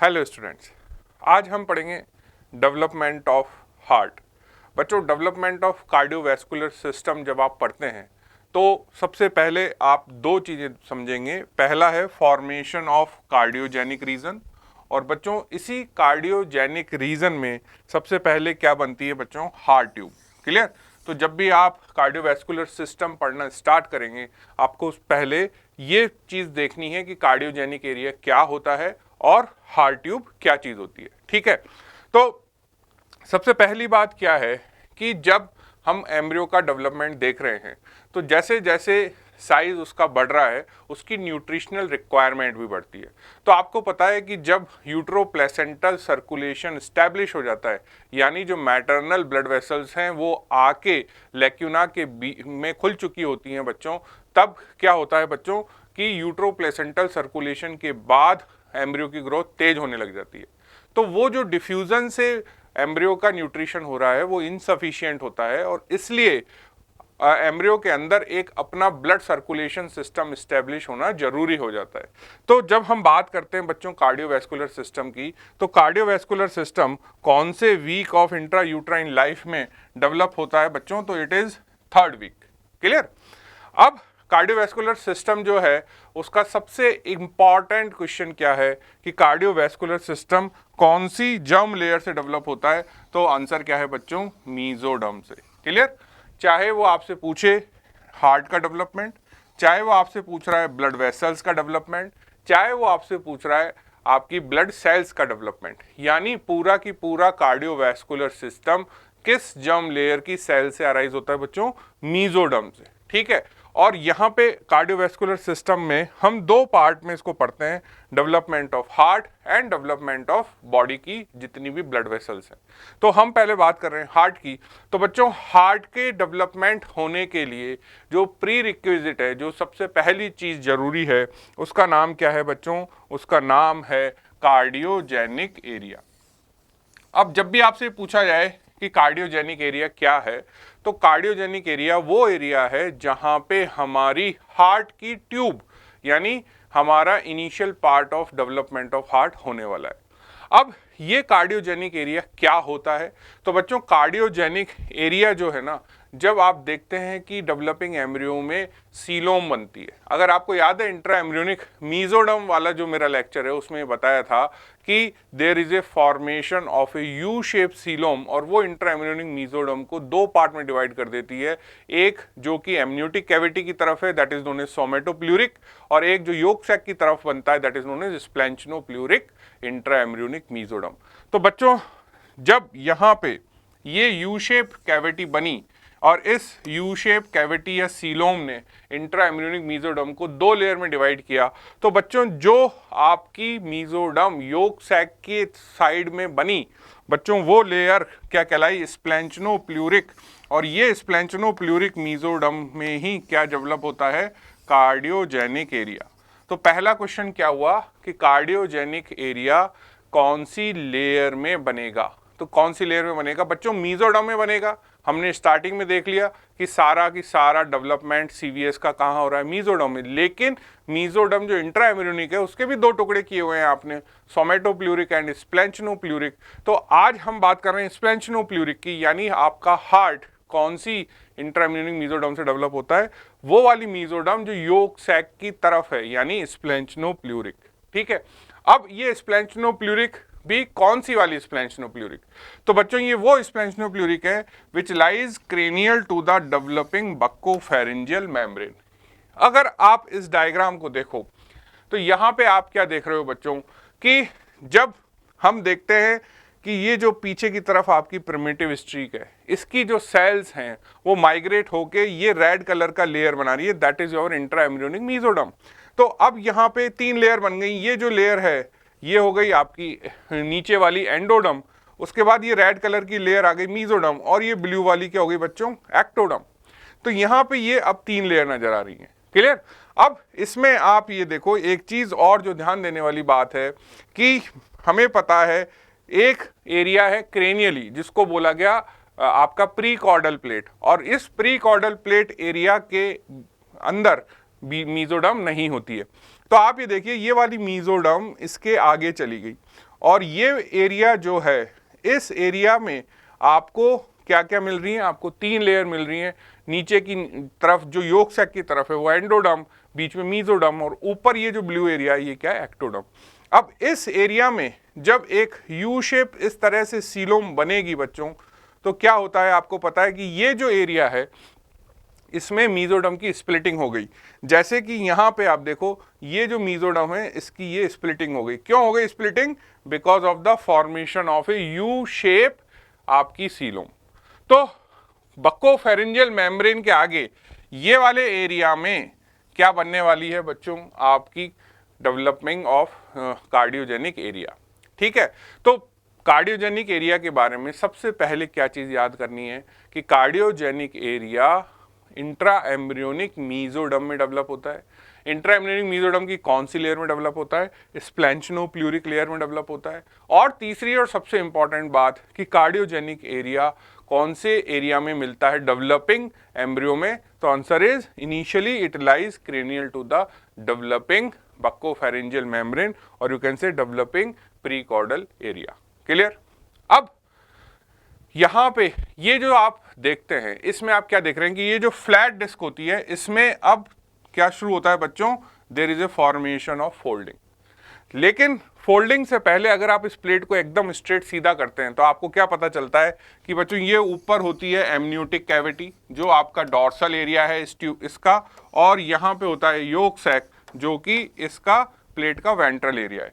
Hello students, आज हम पढ़ेंगे डेवलपमेंट ऑफ हार्ट। बच्चों, डेवलपमेंट ऑफ कार्डियोवैस्कुलर सिस्टम जब आप पढ़ते हैं तो सबसे पहले आप दो चीज़ें समझेंगे। पहला है फॉर्मेशन ऑफ कार्डियोजेनिक रीजन, और बच्चों इसी कार्डियोजेनिक रीजन में सबसे पहले क्या बनती है बच्चों? Heart tube. क्लियर? तो जब भी आप कार्डियोवैस्कुलर सिस्टम पढ़ना स्टार्ट करेंगे, आपको पहले ये चीज़ देखनी है कि कार्डियोजेनिक एरिया क्या होता है और हार्ट ट्यूब क्या चीज़ होती है। ठीक है, तो सबसे पहली बात क्या है कि जब हम एम्ब्रियो का डेवलपमेंट देख रहे हैं तो जैसे जैसे साइज उसका बढ़ रहा है उसकी न्यूट्रिशनल रिक्वायरमेंट भी बढ़ती है। तो आपको पता है कि जब यूट्रोप्लेसेंटल सर्कुलेशन स्टैब्लिश हो जाता है, यानी जो मैटरनल ब्लड वेसल्स हैं वो आके लेक्यूना के में खुल चुकी होती हैं बच्चों, तब क्या होता है बच्चों कि यूट्रोप्लेसेंटल सर्कुलेशन के बाद एम्ब्रियो की ग्रोथ तेज होने लग जाती है। तो वो जो डिफ्यूजन से एम्ब्रियो का न्यूट्रिशन हो रहा है वो इनसफिशिएंट होता है, और इसलिए एम्ब्रियो के अंदर एक अपना ब्लड सर्कुलेशन सिस्टम स्टैब्लिश होना जरूरी हो जाता है। तो जब हम बात करते हैं बच्चों कार्डियोवैस्कुलर सिस्टम की, तो कार्डियोवैस्कुलर सिस्टम कौन से week of intra uterine life में डेवलप होता है बच्चों? तो it is third week. Clear? अब कार्डियोवैस्कुलर सिस्टम जो है उसका सबसे इंपॉर्टेंट क्वेश्चन क्या है कि कार्डियोवैस्कुलर सिस्टम कौन सी जर्म लेयर से डेवलप होता है? तो आंसर क्या है बच्चों? मीजोडर्म से। क्लियर? चाहे वो आपसे पूछे हार्ट का डेवलपमेंट, चाहे वो आपसे पूछ रहा है ब्लड वेसल्स का डेवलपमेंट, चाहे वो आपसे पूछ रहा है आपकी ब्लड सेल्स का डेवलपमेंट, यानी पूरा की पूरा कार्डियोवैस्कुलर सिस्टम किस जर्म लेयर की सेल से अराइज होता है बच्चों? मीजोडर्म से। ठीक है, और यहाँ पे कार्डियोवैस्कुलर सिस्टम में हम दो पार्ट में इसको पढ़ते हैं, development of heart and development of body की जितनी भी ब्लड वेसल्स हैं। तो हम पहले बात कर रहे हैं हार्ट की। तो बच्चों हार्ट के डेवलपमेंट होने के लिए जो प्री रिक्विजिट है, जो सबसे पहली चीज़ जरूरी है, उसका नाम क्या है बच्चों? उसका नाम है कार्डियोजेनिक एरिया। अब जब भी आपसे पूछा जाए कि कार्डियोजेनिक एरिया क्या है, तो कार्डियोजेनिक एरिया वो एरिया है जहां पे हमारी हार्ट की ट्यूब, यानी हमारा initial part of development of heart होने वाला है। अब ये कार्डियोजेनिक एरिया क्या होता है? तो बच्चों कार्डियोजेनिक एरिया जो है ना, जब आप देखते हैं कि डेवलपिंग एम्ब्रियो में सीलोम बनती है। अगर आपको याद है इंट्रा एम्ब्रियोनिक मीजोडर्म वाला जो मेरा लेक्चर है उसमें बताया था कि there is a formation of a U shape coelom, और वो इंट्रा एम्ब्रियोनिक मीजोडर्म को दो पार्ट में डिवाइड कर देती है। एक जो कि एमनियोटिक कैविटी की तरफ है, that is known as somatopleuric, और एक जो योक सैक की तरफ बनता है, that is known as splanchnopleuric intra embryonic mesoderm. तो बच्चों जब यहाँ पे ये यू शेप कैविटी बनी और इस यू शेप कैविटी या सीलोम ने इंट्रा एम्ब्रियोनिक मीजोडर्म को दो लेयर में डिवाइड किया, तो बच्चों जो आपकी मीजोडर्म योक सैक के साइड में बनी बच्चों, वो लेयर क्या कहलाई? स्प्लेंचनोप्लूरिक। और ये स्प्लेंचनोप्लूरिक मीजोडर्म में ही क्या डेवलप होता है? Cardiogenic area. तो पहला क्वेश्चन क्या हुआ कि कार्डियोजेनिक एरिया कौन सी लेयर में बनेगा? तो कौन सी लेयर में बनेगा बच्चों? मीजोडर्म में बनेगा। हमने स्टार्टिंग में देख लिया कि सारा की सारा डेवलपमेंट सीवीएस का कहाँ हो रहा है? मीजोडर्म में। लेकिन मीजोडर्म जो इंट्रा एम्ब्रियोनिक है उसके भी दो टुकड़े किए हुए हैं आपने, सोमेटोप्लूरिक एंड स्प्लेंचनोप्लूरिक। तो आज हम बात कर रहे हैं स्प्लेंचनोप्लूरिक की, यानी आपका हार्ट कौन सी इंट्रा एम्ब्रियोनिक मीजोडर्म से डेवलप होता है? वो वाली मीजोडर्म जो योक सैक की तरफ है, यानी स्प्लेंचनोप्लूरिक। ठीक है, अब ये स्प्लेंचनोप्लूरिक भी कौन सी वाली स्प्लेंचनोप्लूरिक? तो बच्चों ये वो स्प्लेंचनोप्लूरिक है which lies cranial to the developing buccopharyngeal membrane. अगर आप इस डायग्राम को देखो तो यहाँ पे आप क्या देख रहे हो बच्चों कि जब हम देखते हैं कि ये जो पीछे की तरफ आपकी प्रिमिटिव स्ट्रीक है, इसकी जो सेल्स हैं वो माइग्रेट होके ये रेड कलर का लेयर बना रही है, that is your intra embryonic mesoderm. तो अब यहाँ पे तीन लेयर बन गई। ये जो लेयर है ये हो गई आपकी नीचे वाली एंडोडर्म, उसके बाद ये रेड कलर की लेयर आ गई मीजोडर्म, और ये ब्लू वाली क्या हो गई बच्चों? एक्टोडर्म। तो यहाँ पे ये अब तीन लेयर नजर आ रही हैं। क्लियर? अब इसमें आप ये देखो, एक चीज और जो ध्यान देने वाली बात है कि हमें पता है एक एरिया है क्रेनियली जिसको बोला गया आपका प्री कॉर्डल प्लेट, और इस प्री कॉर्डल प्लेट एरिया के अंदर मीजोडर्म नहीं होती है। तो आप ये देखिए ये वाली मीजोडर्म इसके आगे चली गई और ये एरिया जो है, इस एरिया में आपको क्या क्या मिल रही है, आपको 3 लेयर मिल रही हैं। नीचे की तरफ जो योक सैक की तरफ है वो एंडोडर्म, बीच में मीजोडर्म और ऊपर ये जो ब्लू एरिया है ये क्या है, एक्टोडर्म। अब इस एरिया में जब एक यू शेप इस तरह से सीलोम बनेगी बच्चों, तो क्या होता है आपको पता है कि ये जो एरिया है इसमें मीजोडर्म की स्प्लिटिंग हो गई। जैसे कि यहाँ पे आप देखो ये जो मीजोडर्म है इसकी ये स्प्लिटिंग हो गई। क्यों हो गई splitting? Because of the formation of a U shape आपकी सीलोम। तो बक्कोफेरेंजियल मेम्ब्रेन के आगे ये वाले एरिया में क्या बनने वाली है बच्चों, आपकी डेवलपमेंट ऑफ कार्डियोजेनिक एरिया। ठीक है, तो कार्डियोजेनिक एरिया के बारे में सबसे पहले क्या चीज याद करनी है कि cardiogenic area intra embryonic mesoderm में डेवलप होता है। इंट्रा एम्ब्रियोनिक मीजोडर्म की कौन सी लेयर में डेवलप होता है? स्प्लैंचनोप्ल्यूरिक लेयर में डेवलप होता है। और तीसरी और सबसे इंपॉर्टेंट बात कि कार्डियोजेनिक एरिया कौन से एरिया में मिलता है डेवलपिंग एम्ब्रियो में? तो answer is initially it lies cranial to the developing buccopharyngeal membrane और you can say developing precordial area. Clear? अब यहां पे ये जो आप देखते हैं इसमें आप क्या देख रहे हैं कि ये जो फ्लैट डिस्क होती है इसमें अब क्या शुरू होता है बच्चों? There is a formation of folding. लेकिन फोल्डिंग से पहले अगर आप इस प्लेट को एकदम स्ट्रेट सीधा करते हैं तो आपको क्या पता चलता है कि बच्चों ये ऊपर होती है एमनियोटिक कैविटी जो आपका डॉर्सल एरिया है इस ट्यूब इसका, और यहाँ पे होता है योक सैक जो कि इसका प्लेट का वेंट्रल एरिया है।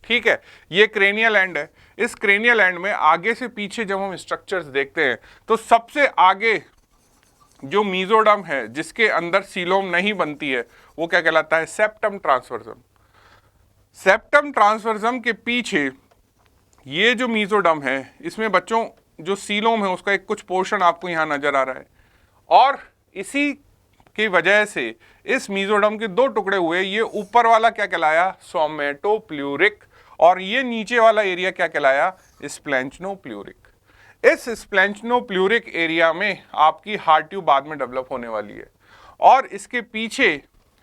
ठीक है, ये क्रेनियल एंड है। इस क्रेनियल एंड में आगे से पीछे जब हम स्ट्रक्चर्स देखते हैं तो सबसे आगे जो मीजोडर्म है जिसके अंदर सीलोम नहीं बनती है वो क्या कहलाता है? सेप्टम ट्रांसवर्सम। सेप्टम ट्रांसवर्सम के पीछे ये जो मीजोडर्म है इसमें बच्चों जो सीलोम है उसका एक कुछ पोर्शन आपको यहां नजर आ रहा है, और इसी की वजह से इस मीजोडर्म के 2 टुकड़े हुए। ये ऊपर वाला क्या कहलाया? सोमेटोप्ल्यूरिक, और ये नीचे वाला एरिया क्या कहलाया? स्प्लैंचनोप्ल्यूरिक। इस स्प्लैंचनोप्ल्यूरिक एरिया में आपकी हार्ट ट्यूब बाद में डेवलप होने वाली है, और इसके पीछे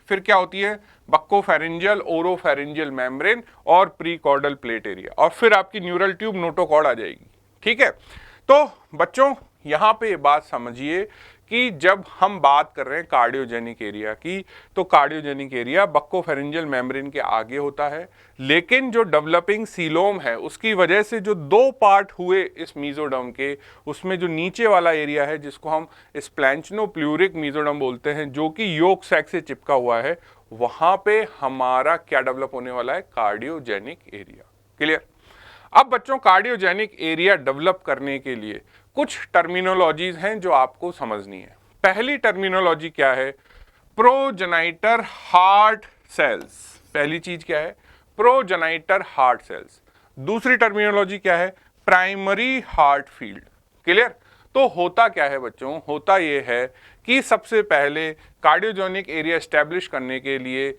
फिर क्या होती है? बक्कोफेरेंजियल, ओरोफेरेंजियल मेम्ब्रेन और प्रीकॉर्डल प्लेट एरिया, और फिर आपकी न्यूरल ट्यूब नोटोकॉर्ड आ जाएगी। ठीक है, तो बच्चों यहां पे ये बात समझिए कि जब हम बात कर रहे हैं कार्डियोजेनिक एरिया की, तो कार्डियोजेनिक एरिया बक्कोफेरेंजियल मेम्ब्रेन के आगे होता है, लेकिन जो डेवलपिंग सीलोम है उसकी वजह से जो 2 पार्ट हुए इस मीजोडर्म के, उसमें जो नीचे वाला एरिया है जिसको हम स्प्लैंचनोप्ल्यूरिक मीजोडर्म बोलते हैं जो कि योक सैक से चिपका हुआ है, वहां पे हमारा क्या डेवलप होने वाला है? Cardiogenic area. क्लियर? अब बच्चों कार्डियोजेनिक एरिया डेवलप करने के लिए कुछ टर्मिनोलॉजीज हैं जो आपको समझनी है। पहली टर्मिनोलॉजी क्या है? Progenitor heart cells. पहली चीज क्या है? Progenitor heart cells. दूसरी टर्मिनोलॉजी क्या है? Primary heart field. क्लियर? तो होता क्या है बच्चों? होता यह है कि सबसे पहले कार्डियोजेनिक एरिया एस्टेब्लिश करने के लिए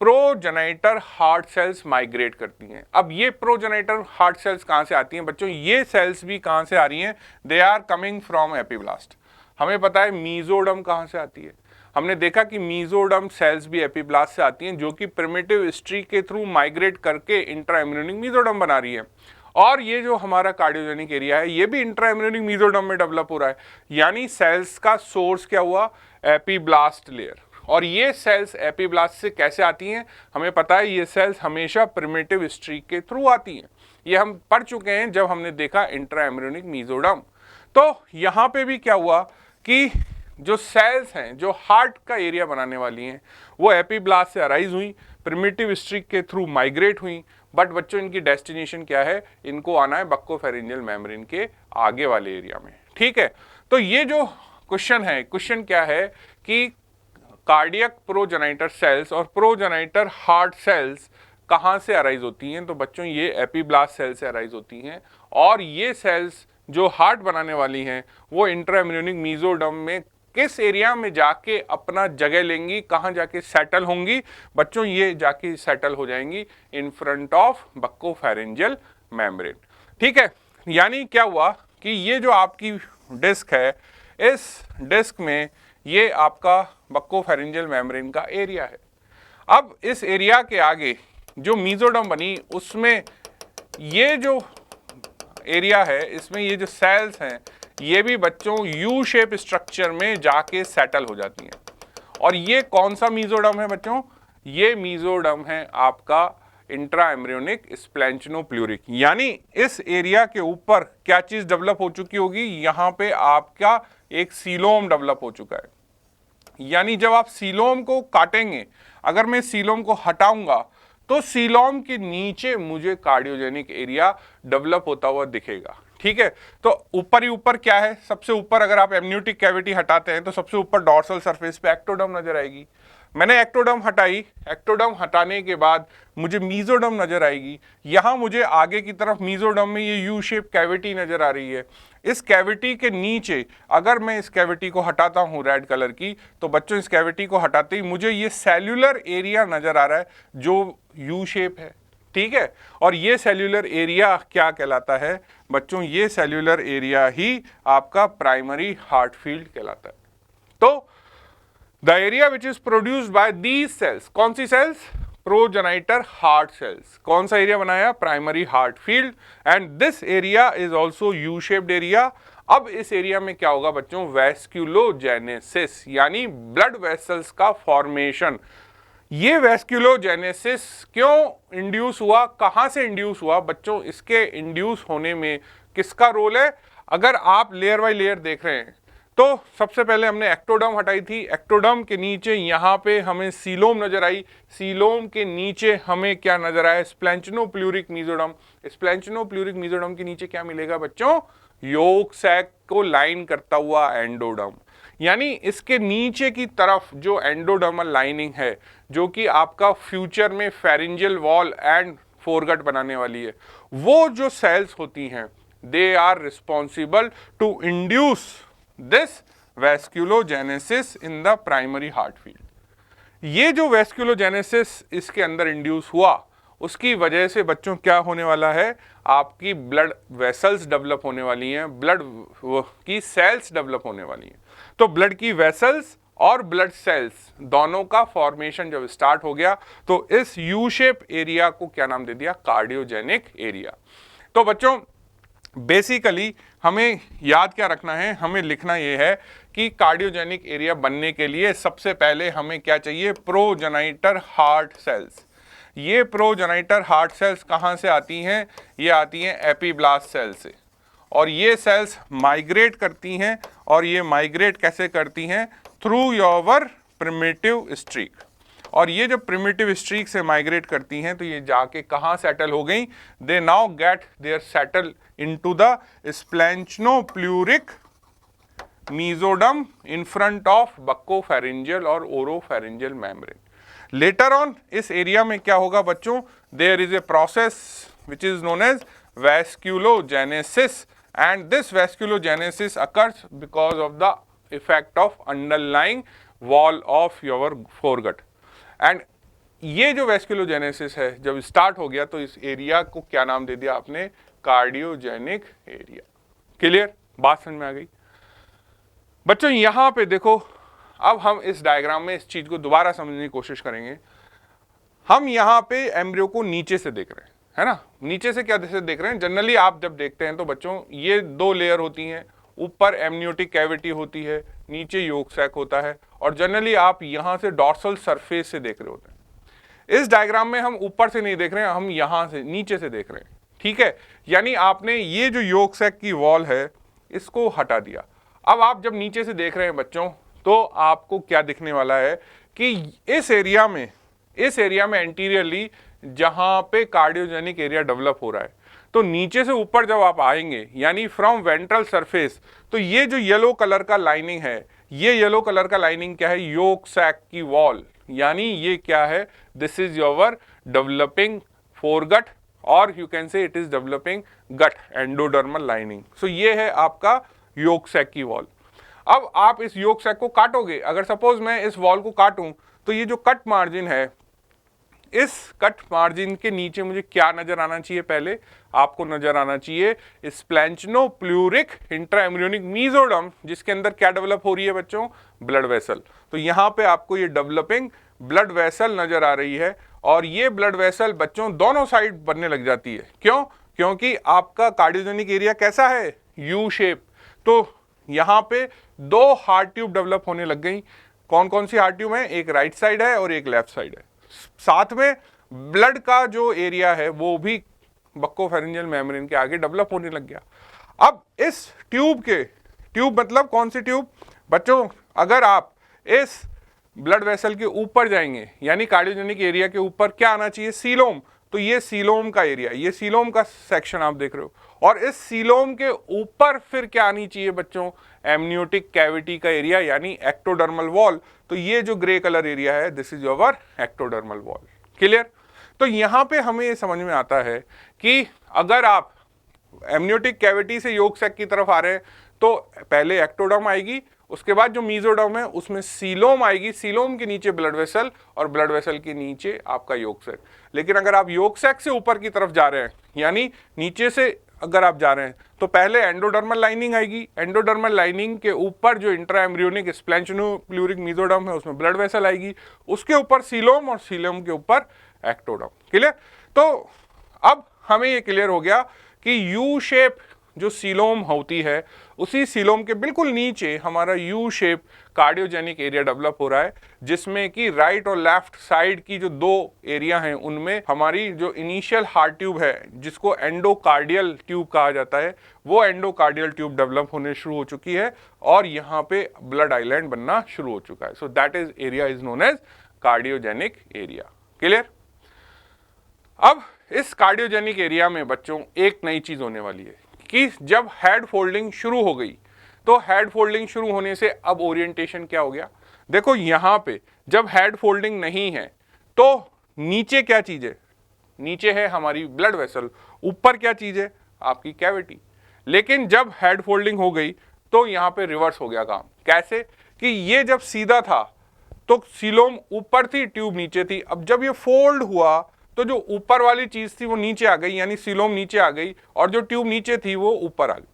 प्रोजेनाइटर हार्ट सेल्स माइग्रेट करती हैं। अब ये प्रोजेनाइटर हार्ट सेल्स कहां से आती हैं बच्चों? ये सेल्स भी कहां से आ रही हैं? They are coming from epiblast. हमें पता है मीजोडर्म कहां से आती है, हमने देखा कि मीजोडर्म सेल्स भी एपिब्लास्ट से आती हैं जो कि प्रिमिटिव स्ट्री के थ्रू माइग्रेट करके इंट्रा एम्ब्रियोनिक मीजोडर्म बना रही है। और ये जो हमारा कार्डियोजेनिक एरिया है ये भी इंट्रा एम्ब्रियोनिक मीजोडर्म में डेवलप हो रहा है, यानी सेल्स का सोर्स क्या हुआ? Epiblast layer. और ये सेल्स एपिब्लास्ट से कैसे आती हैं? हमें पता है ये सेल्स हमेशा प्रिमिटिव स्ट्री के थ्रू आती हैं। ये हम पढ़ चुके हैं जब हमने देखा इंट्रा एम्ब्रियोनिक मीजोडर्म। तो यहाँ पे भी क्या हुआ कि जो सेल्स हैं जो हार्ट का एरिया बनाने वाली हैं वो एपिब्लास्ट से अराइज हुई, प्रिमिटिव स्ट्री के थ्रू माइग्रेट हुई, बट बच्चों इनकी डेस्टिनेशन क्या है? इनको आना है बक्कोफेरेंजियल मेम्ब्रेन के आगे वाले एरिया में। ठीक है, तो ये जो क्वेश्चन है, क्वेश्चन क्या है कि कार्डियक प्रोजेनाइटर सेल्स और प्रोजेनाइटर हार्ट सेल्स कहाँ से अराइज होती हैं? तो बच्चों ये एपिब्लास्ट सेल से अराइज होती हैं, और ये सेल्स जो हार्ट बनाने वाली हैं वो इंट्रा एम्ब्रियोनिक मीजोडर्म में किस एरिया में जाके अपना जगह लेंगी, कहाँ जाके सेटल होंगी? बच्चों ये जाके सेटल हो जाएंगी इन फ्रंट ऑफ बक्कोफेरेंजियल मेम्ब्रेन। ठीक है, यानी क्या हुआ कि ये जो आपकी डिस्क है, इस डिस्क में ये आपका बक्कोफेरेंजियल मेम्ब्रेन का एरिया है। अब इस एरिया के आगे जो मीजोडर्म बनी उसमें ये जो एरिया है, इसमें ये जो सेल्स हैं ये भी बच्चों यू शेप स्ट्रक्चर में जाके सेटल हो जाती हैं। और ये कौन सा मीजोडर्म है बच्चों? ये मीजोडर्म है आपका इंट्रा एम्ब्रियोनिक स्प्लैंचनोप्लूरिक। यानी इस एरिया के ऊपर क्या चीज डेवलप हो चुकी होगी? यहाँ पे आपका एक सीलोम डेवलप हो चुका है। यानी जब आप सीलोम को काटेंगे, अगर मैं सीलोम को हटाऊंगा तो सीलोम के नीचे मुझे कार्डियोजेनिक एरिया डेवलप होता हुआ दिखेगा। ठीक है, तो ऊपर ही ऊपर क्या है? सबसे ऊपर अगर आप एमनियोटिक कैविटी हटाते हैं तो सबसे ऊपर डॉर्सल सरफेस पे एक्टोडर्म नजर आएगी। मैंने एक्टोडर्म हटाई, एक्टोडर्म हटाने के बाद मुझे मीजोडर्म नजर आएगी। यहां मुझे आगे की तरफ मीजोडर्म में ये यू शेप कैविटी नजर आ रही है। इस कैविटी के नीचे अगर मैं इस कैविटी को हटाता हूं रेड कलर की, तो बच्चों इस कैविटी को हटाते ही मुझे ये सेल्यूलर एरिया नजर आ रहा है जो यू शेप है। ठीक है, और ये सेल्यूलर एरिया क्या कहलाता है बच्चों? ये सेल्यूलर एरिया ही आपका प्राइमरी हार्ट फील्ड कहलाता है। तो the area which is produced by these cells, कौन सी सेल्स? Progenitor heart cells. कौन सा एरिया बनाया? Primary heart field. And this area is also U shaped area. अब इस एरिया में क्या होगा बच्चों? वैस्कुलोजेनेसिस, यानी ब्लड वेसल्स का फॉर्मेशन। ये वैस्कुलोजेनेसिस क्यों इंड्यूस हुआ, कहां से इंड्यूस हुआ बच्चों? इसके इंड्यूस होने में किसका रोल है? अगर आप लेयर बाय लेयर देख रहे हैं तो सबसे पहले हमने एक्टोडर्म हटाई थी। एक्टोडर्म के नीचे यहाँ पे हमें सीलोम नजर आई। सीलोम के नीचे हमें क्या नजर आया? स्प्लैंचनोप्लूरिक मीजोडर्म। स्प्लैंचनोप्लूरिक मीजोडर्म के नीचे क्या मिलेगा बच्चों? योक सैक को लाइन करता हुआ एंडोडर्म। यानी इसके नीचे की तरफ जो एंडोडर्मल लाइनिंग है, जो कि आपका फ्यूचर में फेरिंजियल वॉल एंड फोरगट बनाने वाली है, वो जो सेल्स होती हैं they are responsible to induce this vasculogenesis in the primary heart field. ये जो वैस्कुलोजेनेसिस इसके अंदर इंड्यूस हुआ, उसकी वजह से बच्चों क्या होने वाला है? आपकी ब्लड वेसल्स डेवलप होने वाली हैं, ब्लड की सेल्स डेवलप होने वाली हैं। तो ब्लड की वेसल्स और ब्लड सेल्स दोनों का फॉर्मेशन जब स्टार्ट हो गया तो इस यू शेप एरिया को क्या नाम दे दिया? Cardiogenic area. तो बच्चों बेसिकली हमें याद क्या रखना है? हमें लिखना यह है कि कार्डियोजेनिक एरिया बनने के लिए सबसे पहले हमें क्या चाहिए? Progenitor heart cells. ये प्रोजेनाइटर हार्ट सेल्स कहाँ से आती हैं? ये आती हैं एपीब्लास्ट सेल से। और ये सेल्स माइग्रेट करती हैं, और ये माइग्रेट कैसे करती हैं? Through your primitive streak. और ये जब प्रिमिटिव स्ट्रीक से माइग्रेट करती हैं तो ये जाके कहाँ सेटल हो गई? They now get there settle into the splanchnopleuric mesoderm in front of buccopharyngeal और ओरोफेरिंजियल मेम्ब्रेन। लेटर ऑन इस एरिया में क्या होगा बच्चों? There is a process which is known as vasculogenesis, and this vasculogenesis occurs because of the effect of underlying wall of your foregut. And ये जो वैस्कुलोजेनेसिस है जब स्टार्ट हो गया तो इस एरिया को क्या नाम दे दिया आपने? Cardiogenic area. क्लियर? बात समझ में आ गई बच्चों? यहां पे देखो, अब हम इस डायग्राम में इस चीज को दोबारा समझने की कोशिश करेंगे। हम यहाँ पे एम्ब्रियो को नीचे से देख रहे हैं, है ना? नीचे से क्या देख रहे हैं? जनरली आप जब देखते हैं तो बच्चों ये दो लेयर होती हैं, ऊपर एमनियोटिक कैविटी होती है, नीचे योक सैक होता है, और जनरली आप यहां से डॉर्सल सरफेस से देख रहे होते हैं। इस डायग्राम में हम ऊपर से नहीं देख रहे हैं, हम यहां से नीचे से देख रहे हैं। ठीक है, यानी आपने ये जो योक सैक की वॉल है इसको हटा दिया। अब आप जब नीचे से देख रहे हैं बच्चों तो आपको क्या दिखने वाला है कि इस एरिया में एंटीरियरली जहां पे कार्डियोजेनिक एरिया डेवलप हो रहा है, तो नीचे से ऊपर जब आप आएंगे यानी फ्रॉम वेंट्रल सरफेस, तो ये जो येलो कलर का लाइनिंग है, ये येलो कलर का लाइनिंग क्या है? योक सैक की वॉल। यानी ये क्या है? This is your developing foregut, और you can say it is developing gut endodermal lining. So ये है आपका योक सैक की वॉल। अब आप इस योक सैक को काटोगे, अगर सपोज मैं इस वॉल को काटूं तो ये जो कट मार्जिन है, इस कट मार्जिन के नीचे मुझे क्या नजर आना चाहिए? पहले आपको नजर आना चाहिए स्प्लैंचनोप्लूरिक इंट्राएम्ब्रियोनिक मीजोडर्म, जिसके अंदर क्या डेवलप हो रही है बच्चों? Blood vessel. तो यहां पे आपको ये डेवलपिंग ब्लड वेसल नजर आ रही है और ये ब्लड वेसल बच्चों दोनों साइड बनने लग जाती है। क्यों? क्योंकि आपका कार्डियोजेनिक एरिया कैसा है? U shape. तो यहाँ पे दो हार्ट ट्यूब डेवलप होने लग गई। कौन कौन सी हार्ट ट्यूब है? एक राइट साइड है और एक लेफ्ट साइड है। साथ में ब्लड का जो एरिया है वो भी बक्कोफेरेंजियल मेम्ब्रेन के आगे डेवलप होने लग गया। अब इस ट्यूब मतलब कौन सी ट्यूब बच्चों? अगर आप इस ब्लड वेसल के ऊपर जाएंगे यानी कार्डियोजेनिक एरिया के ऊपर क्या आना चाहिए? सीलोम। तो ये सीलोम का एरिया, ये सीलोम का सेक्शन आप देख रहे हो, और इस सीलोम के ऊपर फिर क्या आनी चाहिए बच्चों? एमनियोटिक कैविटी का एरिया यानी एक्टोडर्मल वॉल। तो ये जो ग्रे कलर एरिया है this is your ectodermal wall. Clear? तो यहां पे हमें ये समझ में आता है कि अगर आप एमनियोटिक कैविटी से योक सैक की तरफ आ रहे हैं तो पहले एक्टोडर्म आएगी, उसके बाद जो मीजोडर्म है उसमें सीलोम आएगी, सीलोम के नीचे ब्लड वेसल और ब्लड वेसल के नीचे आपका योक सैक। लेकिन अगर आप योक सैक से ऊपर की तरफ जा रहे हैं यानी नीचे से अगर आप जा रहे हैं तो पहले एंडोडर्मल लाइनिंग आएगी, एंडोडर्मल लाइनिंग के ऊपर जो इंट्रा एम्ब्रियोनिक स्प्लैंचेनोप्लूरिक मीजोडर्म है उसमें ब्लड वेसल आएगी, उसके ऊपर सीलोम और सीलोम के ऊपर एक्टोडर्म। क्लियर? तो अब हमें ये क्लियर हो गया कि यू शेप जो सीलोम होती है उसी सीलोम के बिल्कुल नीचे हमारा U shape cardiogenic area develop हो रहा है, जिसमें कि राइट और लेफ्ट साइड की जो दो एरिया हैं उनमें हमारी जो इनिशियल हार्ट ट्यूब है जिसको एंडोकार्डियल ट्यूब कहा जाता है वो एंडोकार्डियल ट्यूब डेवलप होने शुरू हो चुकी है और यहाँ पे ब्लड आइलैंड बनना शुरू हो चुका है। So that is area is known as cardiogenic area. Clear? अब इस कार्डियोजेनिक एरिया में बच्चों एक नई चीज होने वाली है कि जब हेड फोल्डिंग शुरू हो गई तो हेड फोल्डिंग शुरू होने से अब ओरिएंटेशन क्या हो गया? देखो यहां पे जब हेड फोल्डिंग नहीं है तो नीचे क्या चीज है? नीचे है हमारी ब्लड वेसल, ऊपर क्या चीज है? आपकी कैविटी। लेकिन जब हेड फोल्डिंग हो गई तो यहां पे रिवर्स हो गया काम। कैसे? कि ये जब सीधा था तो सीलोम ऊपर थी, ट्यूब नीचे थी। अब जब ये फोल्ड हुआ तो जो ऊपर वाली चीज थी वो नीचे आ गई यानी सीलोम नीचे आ गई और जो ट्यूब नीचे थी वो ऊपर आ गई।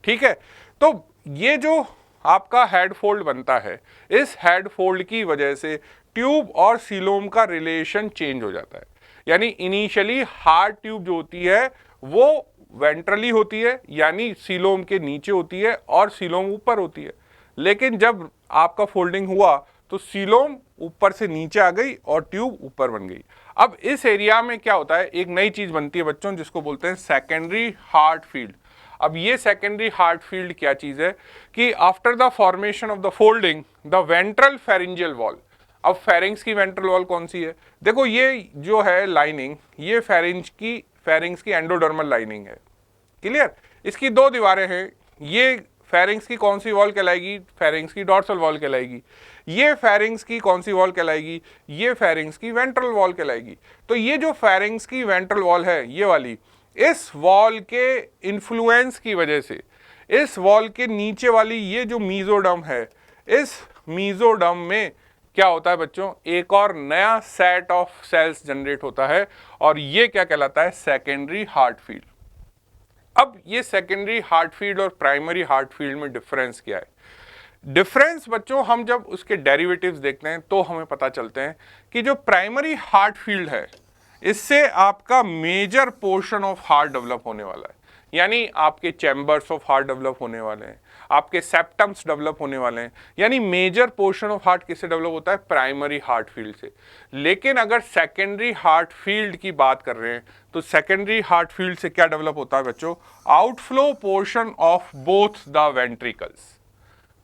ठीक है? तो ये जो आपका हेड फोल्ड बनता है, इस हेड फोल्ड की वजह से ट्यूब और सीलोम का रिलेशन चेंज हो जाता है। यानी इनिशियली हार्ट ट्यूब जो होती है वो वेंट्रली होती है यानी सीलोम के नीचे होती है और सीलोम ऊपर होती है। लेकिन जब आपका फोल्डिंग हुआ तो सीलोम ऊपर से नीचे आ गई और ट्यूब ऊपर बन गई। अब इस एरिया में क्या होता है? एक नई चीज बनती है बच्चों जिसको बोलते हैं सेकेंडरी हार्ट फील्ड। अब ये सेकेंडरी हार्ट फील्ड क्या चीज है कि after the formation of the folding the ventral pharyngeal wall. अब फेरिंग्स की वेंट्रल वॉल कौन सी है? देखो ये जो है लाइनिंग ये फेरिंग्स की एंडोडर्मल लाइनिंग है। क्लियर? इसकी दो दीवारें हैं। ये फेरिंग्स की कौन सी वॉल कहलाएगी? फेरिंग्स की डॉर्सल वॉल कहलाएगी। ये फेरिंग्स की कौन सी वॉल कहलाएगी? ये फेरिंग्स की वेंट्रल वॉल कहलाएगी। तो ये जो फेरिंग्स की वेंट्रल वॉल है ये वाली, इस वॉल के इन्फ्लुएंस की वजह से इस वॉल के नीचे वाली ये जो मीजोडर्म है, इस मीजोडर्म में क्या होता है बच्चों? एक और नया सेट ऑफ सेल्स जनरेट होता है और ये क्या कहलाता है? Secondary heart field. अब ये सेकेंडरी हार्ट फील्ड और प्राइमरी हार्ट फील्ड में डिफरेंस क्या है? डिफरेंस बच्चों हम जब उसके डेरिवेटिव्स देखते हैं तो हमें पता चलते हैं कि जो प्राइमरी हार्ट फील्ड है इससे आपका major portion of heart develop होने वाला है। यानी आपके चैम्बर्स ऑफ हार्ट डेवलप होने वाले हैं, आपके सेप्टम्स डेवलप होने वाले हैं। यानी मेजर पोर्शन ऑफ हार्ट किससे डेवलप होता है? प्राइमरी हार्ट फील्ड से। लेकिन अगर सेकेंडरी हार्ट फील्ड की बात कर रहे हैं तो सेकेंडरी हार्ट फील्ड से क्या डेवलप होता है बच्चों? Outflow portion of both the ventricles.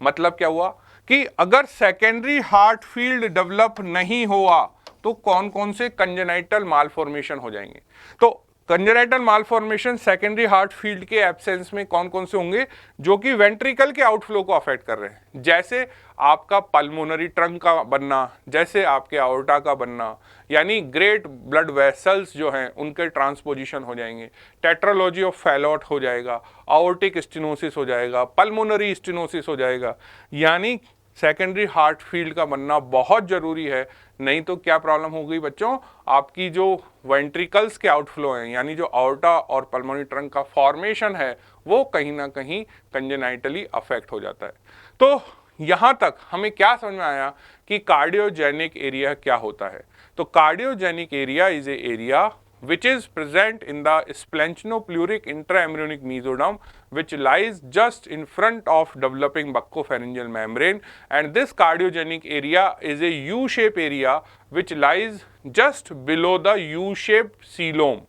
मतलब क्या हुआ कि अगर सेकेंडरी हार्ट फील्ड डेवलप नहीं हुआ तो कौन कौन से कंजेनाइटल मालफॉर्मेशन हो जाएंगे? तो congenital malformation secondary heart field के एब्सेंस में कौन कौन से होंगे? जो कि वेंट्रिकल के आउटफ्लो को अफेक्ट कर रहे हैं। जैसे आपका पल्मोनरी ट्रंक का बनना, जैसे आपके आयोर्टा का बनना, यानी ग्रेट ब्लड वेसल्स जो हैं उनके ट्रांसपोजिशन हो जाएंगे, टेट्रालॉजी ऑफ फैलोट हो जाएगा, आयोर्टिक स्टेनोसिस हो जाएगा, पल्मोनरी स्टेनोसिस हो जाएगा। यानी सेकेंडरी हार्ट फील्ड का बनना बहुत जरूरी है, नहीं तो क्या प्रॉब्लम हो गई बच्चों? आपकी जो वेंट्रिकल्स के आउटफ्लो हैं यानी जो आयोर्टा और पल्मोनरी ट्रंक का फॉर्मेशन है वो कहीं ना कहीं कंजेनाइटली अफेक्ट हो जाता है। तो यहां तक हमें क्या समझ में आया कि कार्डियोजेनिक एरिया क्या होता है। तो cardiogenic area is a area which is present in the splanchnopluric intraembryonic mesoderm, which lies just in front of developing buccopharyngeal membrane, and this cardiogenic area is a U-shaped area which lies just below the U-shaped coelom.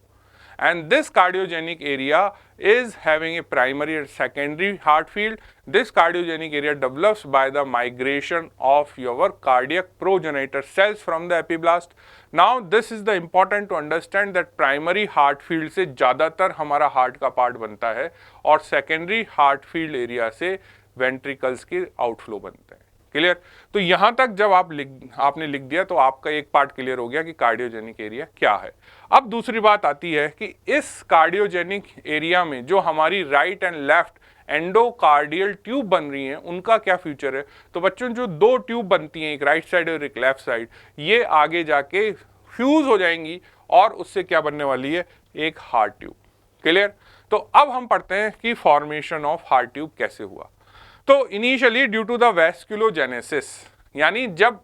And this cardiogenic area is having a primary and secondary heart field. This cardiogenic area develops by the migration of your cardiac progenitor cells from the epiblast. Now this is the important to understand that primary heart field से ज़्यादातर हमारा heart का part बनता है और secondary heart field area से ventricles के outflow बनते हैं। क्लियर? तो यहां तक जब आपने लिख दिया तो आपका एक पार्ट क्लियर हो गया कि कार्डियोजेनिक एरिया क्या है। अब दूसरी बात आती है कि इस कार्डियोजेनिक एरिया में जो हमारी right and left endocardial tube बन रही हैं उनका क्या फ्यूचर है। तो बच्चों जो दो ट्यूब बनती हैं, एक राइट साइड और एक लेफ्ट साइड, ये आगे जाके फ्यूज हो जाएंगी और उससे क्या बनने वाली है, एक हार्ट ट्यूब। क्लियर? तो अब हम पढ़ते हैं कि फॉर्मेशन ऑफ हार्ट ट्यूब कैसे हुआ। तो इनिशियली ड्यू टू द वैस्कुलोजेनेसिस, यानी जब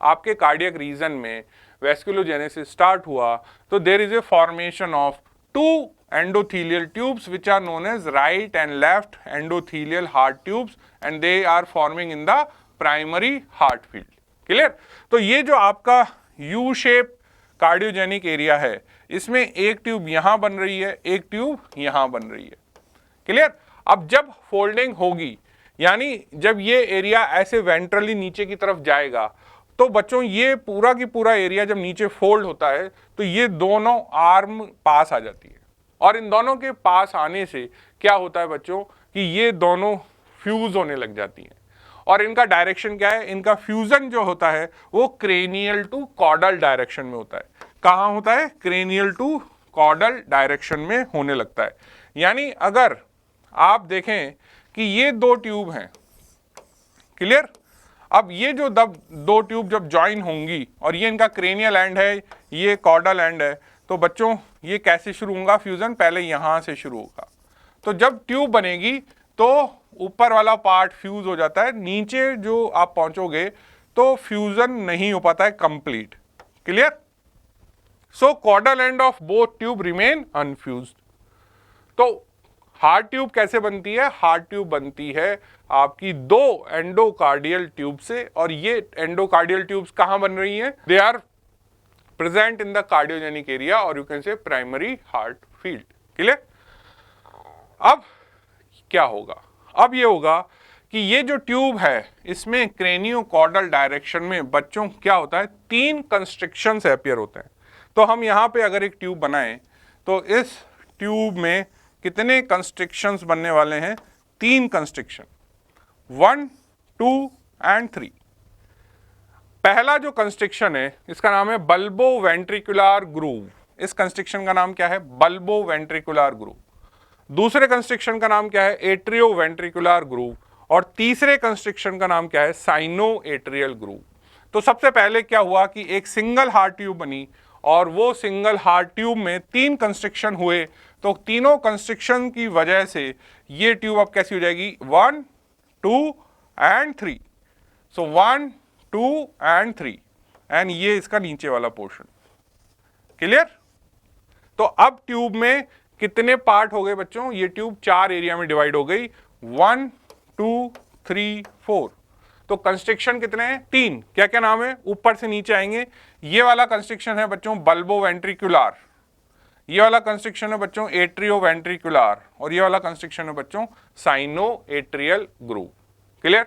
आपके कार्डियक रीजन में वैस्कुलोजेनेसिस स्टार्ट हुआ तो there is a formation of two endothelial tubes which are known as right and left endothelial heart tubes and they are forming in the primary heart field. Clear? तो ये जो आपका U shape cardiogenic area है, इसमें एक tube यहां बन रही है, एक ट्यूब यहां बन रही है। क्लियर? अब जब फोल्डिंग होगी, यानी जब ये एरिया ऐसे वेंट्रली नीचे की तरफ जाएगा, तो बच्चों ये पूरा की पूरा एरिया जब नीचे फोल्ड होता है तो ये दोनों आर्म पास आ जाती है और इन दोनों के पास आने से क्या होता है बच्चों कि ये दोनों फ्यूज होने लग जाती हैं। और इनका डायरेक्शन क्या है, इनका फ्यूजन जो होता है वो क्रेनियल टू कॉर्डल डायरेक्शन में होता है। कहाँ होता है? क्रेनियल टू कॉर्डल डायरेक्शन में होने लगता है। यानी अगर आप देखें कि ये दो ट्यूब हैं, क्लियर? अब ये जो दो ट्यूब जब ज्वाइन होंगी और ये इनका क्रेनियल एंड है, ये कॉर्डल एंड है, तो बच्चों ये कैसे शुरू होगा फ्यूजन? पहले यहां से शुरू होगा। तो जब ट्यूब बनेगी तो ऊपर वाला पार्ट फ्यूज हो जाता है, नीचे जो आप पहुंचोगे तो फ्यूजन नहीं हो पाता है complete. Clear? So caudal end of both tube remain unfused. तो हार्ट ट्यूब कैसे बनती है? हार्ट ट्यूब बनती है आपकी दो एंडोकार्डियल ट्यूब से, और ये एंडोकार्डियल ट्यूब्स कहां बन रही हैं? They are present in the cardiogenic area और you can say primary heart field. Clear? अब क्या होगा? अब ये होगा कि ये जो ट्यूब है इसमें क्रेनियो कॉर्डल डायरेक्शन में बच्चों क्या होता है, तीन कंस्ट्रिक्शंस अपीयर होते हैं। तो हम यहां पे अगर एक ट्यूब बनाएं तो इस ट्यूब में कितने कंस्ट्रिक्शंस बनने वाले हैं? तीन कंस्ट्रिक्शन, 1, 2 एंड 3। पहला जो कंस्ट्रिक्शन है इसका नाम है बल्बो वेंट्रिकुलर ग्रूव। इस कंस्ट्रिक्शन का नाम क्या है? Bulbo ventricular groove. दूसरे कंस्ट्रिक्शन का नाम क्या है? Atrio ventricular groove. और तीसरे कंस्ट्रिक्शन का नाम क्या है? Cyano atrial groove. तो सबसे पहले क्या हुआ कि एक सिंगल हार्ट ट्यूब बनी और वो सिंगल हार्ट ट्यूब में तीन कंस्ट्रिक्शन हुए, तो तीनों कंस्ट्रिक्शन की वजह से ये ट्यूब अब कैसी हो जाएगी? 1, 2 एंड 3। सो 1, 2 एंड 3 एंड ये इसका नीचे वाला पोर्शन। क्लियर? तो अब ट्यूब में कितने पार्ट हो गए बच्चों? ये ट्यूब चार एरिया में डिवाइड हो गई, 1, 2, 3, 4। तो कंस्ट्रिक्शन कितने हैं? तीन। क्या क्या नाम है? ऊपर से नीचे आएंगे। ये वाला कंस्ट्रिक्शन है बच्चों बल्बो वेंट्रिकुलर, ये वाला कंस्ट्रिक्शन है बच्चों एट्रियो वेंट्रिकुलर, और ये वाला कंस्ट्रिक्शन है बच्चों साइनो एट्रियल ग्रूव। क्लियर?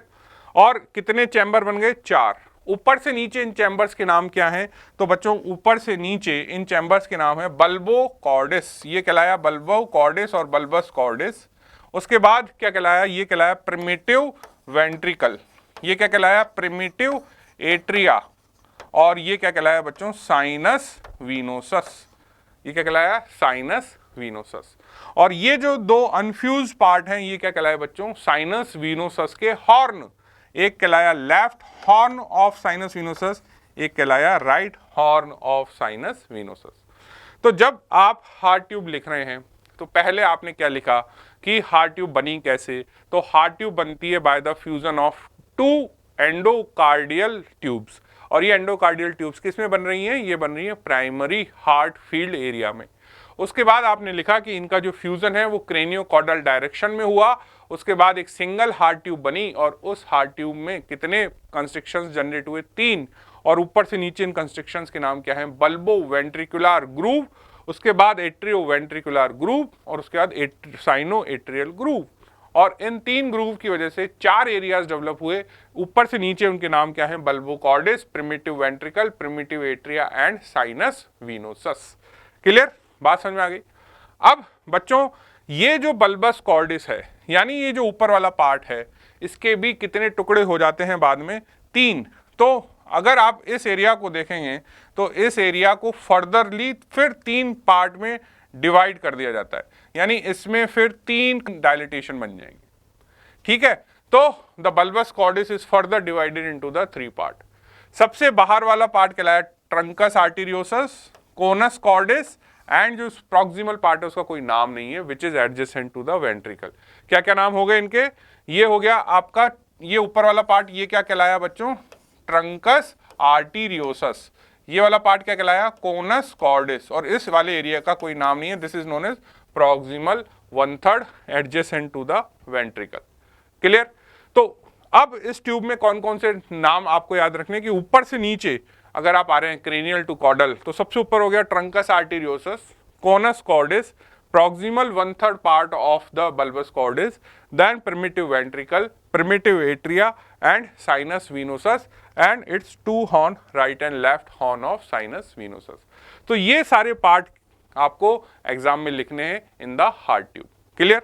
और कितने चैम्बर बन गए? चार। ऊपर से नीचे इन चैम्बर्स के नाम क्या हैं? तो बच्चों ऊपर से नीचे इन चैम्बर्स के नाम है बल्बो कॉर्डिस, ये कहलाया बल्बो कॉर्डिस और बल्बस कॉर्डिस। उसके बाद क्या कहलाया? ये कहलाया प्रिमिटिव वेंट्रिकल, ये क्या कहलाया? प्रिमिटिव एट्रिया, और ये क्या कहलाया बच्चों? साइनस वीनोसस, ये क्या कहलाया? Sinus venosus. और ये जो दो अनफ्यूज पार्ट हैं ये क्या कहलाया बच्चों? साइनस वीनोसस के हॉर्न। एक कहलाया left horn of sinus venosus, एक कहलाया right horn of sinus venosus. तो जब आप हार्ट ट्यूब लिख रहे हैं तो पहले आपने क्या लिखा कि हार्ट ट्यूब बनी कैसे? तो हार्ट ट्यूब बनती है by the fusion of two endocardial tubes. और ये एंडोकार्डियल ट्यूब्स किस में बन रही हैं? ये बन रही है प्राइमरी हार्ट फील्ड एरिया में। उसके बाद आपने लिखा कि इनका जो फ्यूजन है वो क्रेनियोकॉर्डल डायरेक्शन में हुआ। उसके बाद एक सिंगल हार्ट ट्यूब बनी और उस हार्ट ट्यूब में कितने कंस्ट्रिक्शंस जनरेट हुए? 3। और ऊपर से नीचे इन कंस्ट्रिक्शंस के नाम क्या हैं? बल्बो वेंट्रिकुलर ग्रूव, उसके बाद एट्रियो वेंट्रिकुलर ग्रूव और उसके बाद साइनो एट्रियल ग्रूव। और इन 3 ग्रूव की वजह से 4 एरियाज डेवलप हुए। ऊपर से नीचे उनके नाम क्या हैं? Bulbo cordis, primitive ventricle, primitive atria and sinus venosus. Clear? बात समझ में आ गई? अब बच्चों ये जो बल्बस कॉर्डिस है, यानी ये जो ऊपर वाला पार्ट है, इसके भी कितने टुकड़े हो जाते हैं बाद में? 3। तो अगर आप इस एरिया को देखेंगे तो इस एरिया को फर्दरली फिर 3 पार्ट में डिवाइड कर दिया जाता है, यानी इसमें फिर 3 डायलिटेशन बन जाएंगे। ठीक है, तो the bulbus cordis is further divided into the 3 part. सबसे बाहर वाला पार्ट कहलाया truncus arteriosus, conus cordis and जो प्रॉक्सिमल पार्ट है उसका कोई नाम नहीं है, which is adjacent to the ventricle. क्या क्या नाम हो गए इनके? ये हो गया आपका ये ऊपर वाला पार्ट, ये क्या कहलाया बच्चों? Truncus arteriosus. ये वाला पार्ट क्या कहलाया? Conus cordis. और इस वाले एरिया का कोई नाम नहीं है, this is known as proximal 1/3 adjacent to the ventricle. Clear? तो अब इस ट्यूब में कौन कौन से नाम आपको याद रखने कि ऊपर से नीचे अगर आप आ रहे हैं क्रेनियल टू कॉर्डल, तो सबसे ऊपर हो गया truncus arteriosus, conus cordis, proximal 1/3 part of the bulbous cordis, then primitive ventricle, primitive atria and sinus venosus and its 2 horn, right and left horn of sinus venosus। तो ये सारे part आपको exam में लिखने हैं in the heart tube. Clear?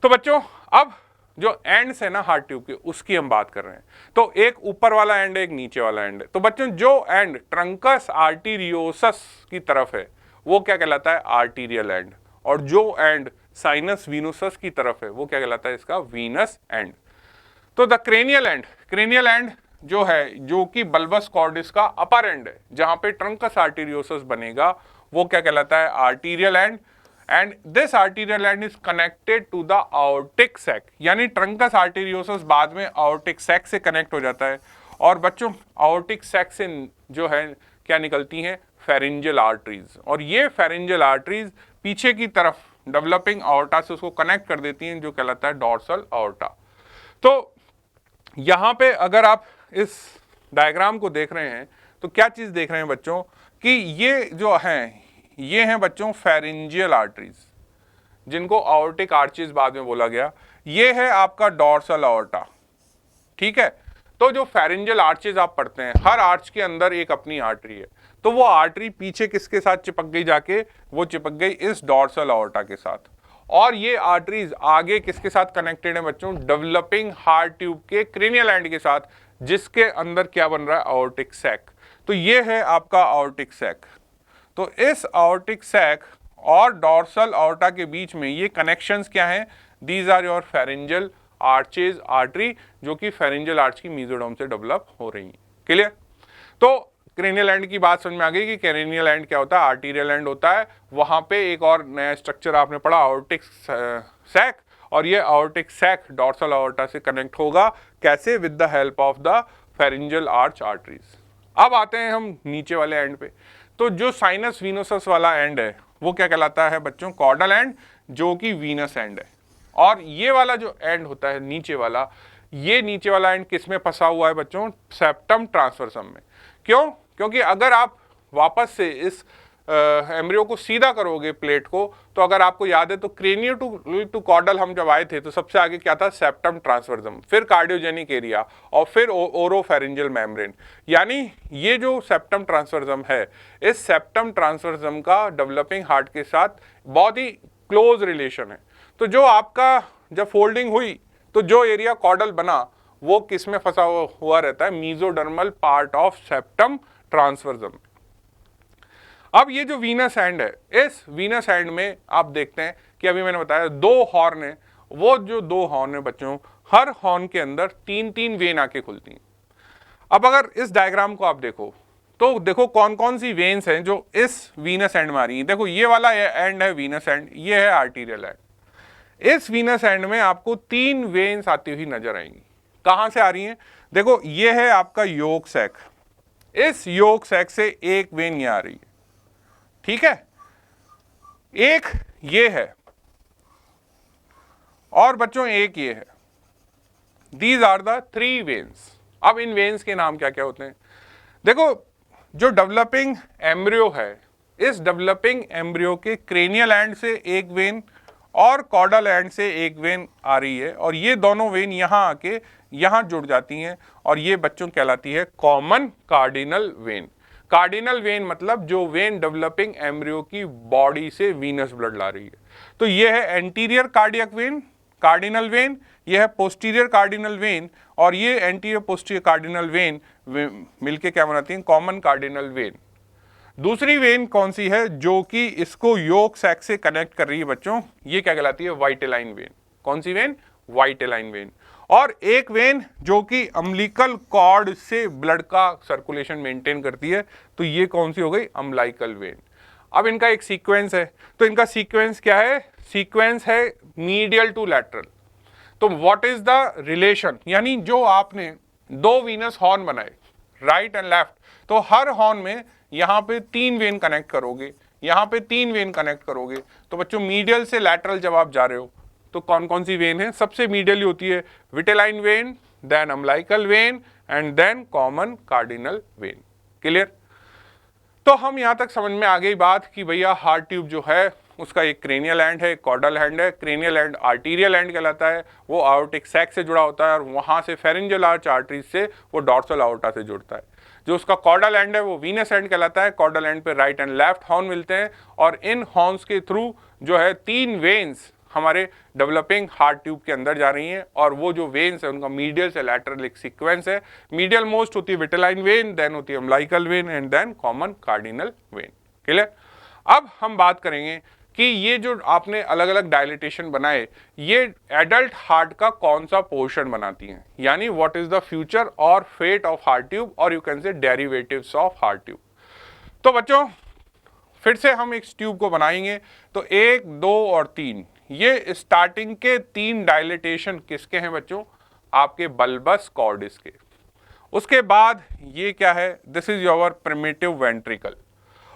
तो बच्चों अब जो एंड्स है ना हार्ट ट्यूब के, उसकी हम बात कर रहे हैं। तो एक ऊपर वाला एंड है, एक नीचे वाला एंड है। तो बच्चों जो एंड ट्रंकस आर्टेरियोसस की तरफ है वो क्या कहलाता है? Arterial and. और जो एंड साइनस विनोसस की तरफ है वो क्या कहलाता है? इसका वीनस एंड। तो द क्रेनियल एंड जो है, जो कि बल्बस कॉर्डिस का अपर एंड है, जहां पे ट्रंकस आर्टेरियोसस बनेगा, वो क्या कहलाता है? Arterial end. And this arterial end is connected to the aortic sac, यानी ट्रंकस आर्टेरियोसस बाद में आर्टिक सैक से कनेक्ट हो जाता है। और बच्चों आर्टिक सैक से जो है क्या निकलती हैं? Pharyngeal arteries. और ये फेरिंजियल आर्टरीज पीछे की तरफ डेवलपिंग आर्टा से उसको कनेक्ट कर देती हैं, जो कहलाता है डॉर्सल आर्टा। तो यहाँ पे अगर आप इस डायग्राम को देख रहे हैं तो क्या चीज देख रहे हैं बच्चों कि ये जो हैं, ये हैं बच्चों फेरिंजियल आर्टरीज, जिनको आर्टिक आर्चेज बाद में बोला गया। ये है आपका डॉर्सल आर्टा। ठीक है, तो जो फेरिंजियल आर्चेज आप पढ़ते हैं, हर आर्च के अंदर एक अपनी आर्टरी है। तो वो आर्टरी पीछे किसके साथ चिपक गई जाके? वो चिपक गई इस डॉर्सल आर्टा के साथ। और ये आर्टरीज आगे किसके साथ कनेक्टेड है बच्चों? डेवलपिंग हार्ट ट्यूब के क्रेनियल एंड के साथ, जिसके अंदर क्या बन रहा है? Aortic sac. तो ये है आपका आर्टिक सैक। तो इस आर्टिक सैक और डॉर्सल आर्टा के बीच में ये कनेक्शंस क्या हैं? These are your pharyngeal arches artery, जो कि फेरिंजियल आर्च की मेसोडर्म से डेवलप हो रही है। क्लियर? तो क्रेनियल एंड की बात समझ में आ गई कि क्रेनियल एंड क्या होता है? आर्टीरियल एंड होता है। वहां पे एक और नया स्ट्रक्चर आपने पढ़ा, आर्टिक सैक। और ये आर्टिक सैक डॉर्सल आर्टा से कनेक्ट होगा कैसे? With the help of the pharyngeal arch arteries. अब आते हैं हम नीचे वाले एंड पे। तो जो साइनस विनोसस वाला एंड है वो क्या कहलाता है बच्चों? कॉर्डल एंड, जो कि वीनस एंड है। और ये वाला जो एंड होता है नीचे वाला, ये नीचे वाला एंड किस में फंसा हुआ है बच्चों? सेप्टम ट्रांसवर्सम में। क्यों? क्योंकि अगर आप वापस से इस एम्ब्रियो को सीधा करोगे प्लेट को, तो अगर आपको याद है तो क्रेनियो टू कॉर्डल हम जब आए थे तो सबसे आगे क्या था? सेप्टम ट्रांसवर्सम, फिर कार्डियोजेनिक एरिया और फिर ओरोफेरिंजियल मेम्ब्रेन। यानी ये जो सेप्टम ट्रांसवर्सम है, इस सेप्टम ट्रांसवर्सम का डेवलपिंग हार्ट के साथ बहुत ही क्लोज रिलेशन है। तो जो आपका जब फोल्डिंग हुई तो जो एरिया कॉर्डल बना वो किस में फंसा हुआ रहता है? Mesodermal part of septum transversum. अब ये जो वीनस एंड है, इस वीनस एंड में आप देखते हैं कि अभी मैंने बताया 2 हॉर्न है। वो जो 2 हॉर्न है बच्चों, हर हॉर्न के अंदर 3-3 वेन आके खुलती हैं। अब अगर इस डायग्राम को आप देखो तो देखो कौन कौन सी वेन्स हैं जो इस वीनस एंड में आ रही हैं। देखो ये वाला एंड है वीनस एंड, ये है आर्टीरियल एंड। इस वीनस एंड में आपको 3 वेन्स आती हुई नजर आएंगी। कहां से आ रही हैं? देखो ये है आपका योग सैक, इस योग सैक से एक वेन ये आ रही है, ठीक है, एक ये है और बच्चों एक ये है। These are the 3 veins. अब इन वेन्स के नाम क्या क्या होते हैं? देखो जो डेवलपिंग एम्ब्रियो है, इस डेवलपिंग एम्ब्रियो के क्रेनियल एंड से एक वेन और कॉर्डल एंड से एक वेन आ रही है, और ये दोनों वेन यहाँ आके यहाँ जुड़ जाती हैं, और ये बच्चों कहलाती है common cardinal when. Cardinal when मतलब जो वेन डेवलपिंग एम्ब्रियो की बॉडी से वीनस ब्लड ला रही है। तो ये है anterior cardiac vein, cardinal when, ये है पोस्टीरियर कार्डिनल वेन, और ये एंटीरियर पोस्टीरियर कार्डिनल वेन मिलके क्या बनाती हैं? Common cardinal when. दूसरी वेन कौन सी है जो कि इसको योग सैक से कनेक्ट कर रही है बच्चों? ये क्या कहलाती है? Vitelline when. कौन सी वेन? Vitelline when. और एक वेन जो कि अम्बिलिकल कॉर्ड से ब्लड का सर्कुलेशन मेंटेन करती है, तो ये कौन सी हो गई? Umbilical when. अब इनका एक सीक्वेंस है, तो इनका सीक्वेंस क्या है? सीक्वेंस है मीडियल टू लैटरल। तो व्हाट इज द रिलेशन? यानी जो आपने 2 वीनस हॉर्न बनाए, राइट एंड लेफ्ट, तो हर हॉर्न में यहाँ पे 3 वेन कनेक्ट करोगे, यहाँ पे 3 वेन कनेक्ट करोगे। तो बच्चों मीडियल से लैटरल जब आप जा रहे हो तो कौन कौन सी वेन है? सबसे मीडियली होती है vitelline vein, then umbilical vein and then common cardinal vein. Clear? तो हम यहाँ तक समझ में आ गई बात कि भैया हार्ट ट्यूब जो है उसका एक क्रेनियल एंड है, कॉर्डल एंड है। क्रेनियल एंड आर्टीरियल एंड कहलाता है, वो आयोटिक सैक से जुड़ा होता है, और वहाँ से फेरिंजियल आर्च आर्टरीज से वो डॉर्सल आयोर्टा से जुड़ता है। जो उसका कॉर्डल एंड है वो वीनस एंड कहलाता है। कॉर्डल एंड पे राइट एंड लेफ्ट हॉर्न मिलते हैं, और इन हॉर्न्स के थ्रू जो है 3 वेन्स हमारे डेवलपिंग हार्ट ट्यूब के अंदर जा रही हैं, और वो जो वेन्स है उनका मीडियल से लैटरल एक सीक्वेंस है। मीडियल मोस्ट होती है विटेलाइन वेन, देन होती है umbilical vein and then common cardinal vein. Clear? अब हम बात करेंगे कि ये जो आपने अलग अलग डायलिटेशन बनाए, ये एडल्ट हार्ट का कौन सा पोर्शन बनाती हैं, यानी व्हाट इज द फ्यूचर और फेट ऑफ हार्ट ट्यूब, और यू कैन से डेरिवेटिव्स ऑफ हार्ट ट्यूब। तो बच्चों फिर से हम एक ट्यूब को बनाएंगे, तो 1, 2 और 3, ये स्टार्टिंग के 3 डायलिटेशन किसके हैं बच्चों? आपके बल्बस कॉर्डिस के। उसके बाद ये क्या है? This is your primitive ventricle.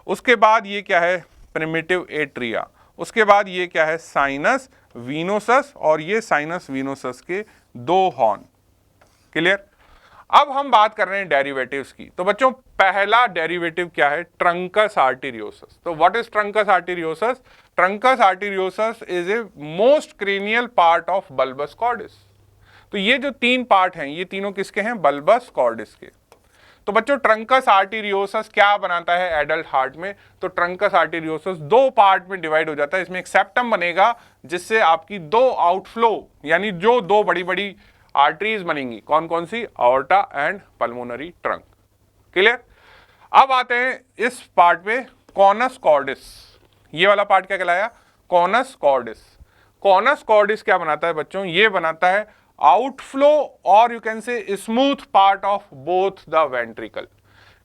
उसके बाद ये क्या है? Primitive atria. उसके बाद ये क्या है? साइनस वीनोसस, और ये साइनस वीनोसस के 2 हॉर्न। क्लियर? अब हम बात कर रहे हैं डेरिवेटिव्स की। तो बच्चों पहला डेरिवेटिव क्या है? Truncus arteriosus. तो what is truncus arteriosus? Truncus arteriosus is a most cranial part of bulbus cordis. तो ये जो 3 पार्ट हैं, ये तीनों किसके हैं? बल्बस कॉर्डिस के। तो बच्चों ट्रंकस आर्टेरियोसस क्या बनाता है एडल्ट हार्ट में? तो ट्रंकस आर्टेरियोसस 2 पार्ट में डिवाइड हो जाता है। इसमें एक सेप्टम बनेगा जिससे आपकी 2 आउटफ्लो, यानी जो 2 बड़ी बड़ी आर्टरीज बनेंगी, कौन कौन सी? आयोर्टा एंड पल्मोनरी ट्रंक। क्लियर? अब आते हैं इस पार्ट पे, कॉनस कॉर्डिस। ये वाला पार्ट क्या कहलाया? कॉनस कॉर्डिस। कॉनस कॉर्डिस क्या बनाता है बच्चों? ये बनाता है आउटफ्लो और यू कैन से smooth part of both the ventricle,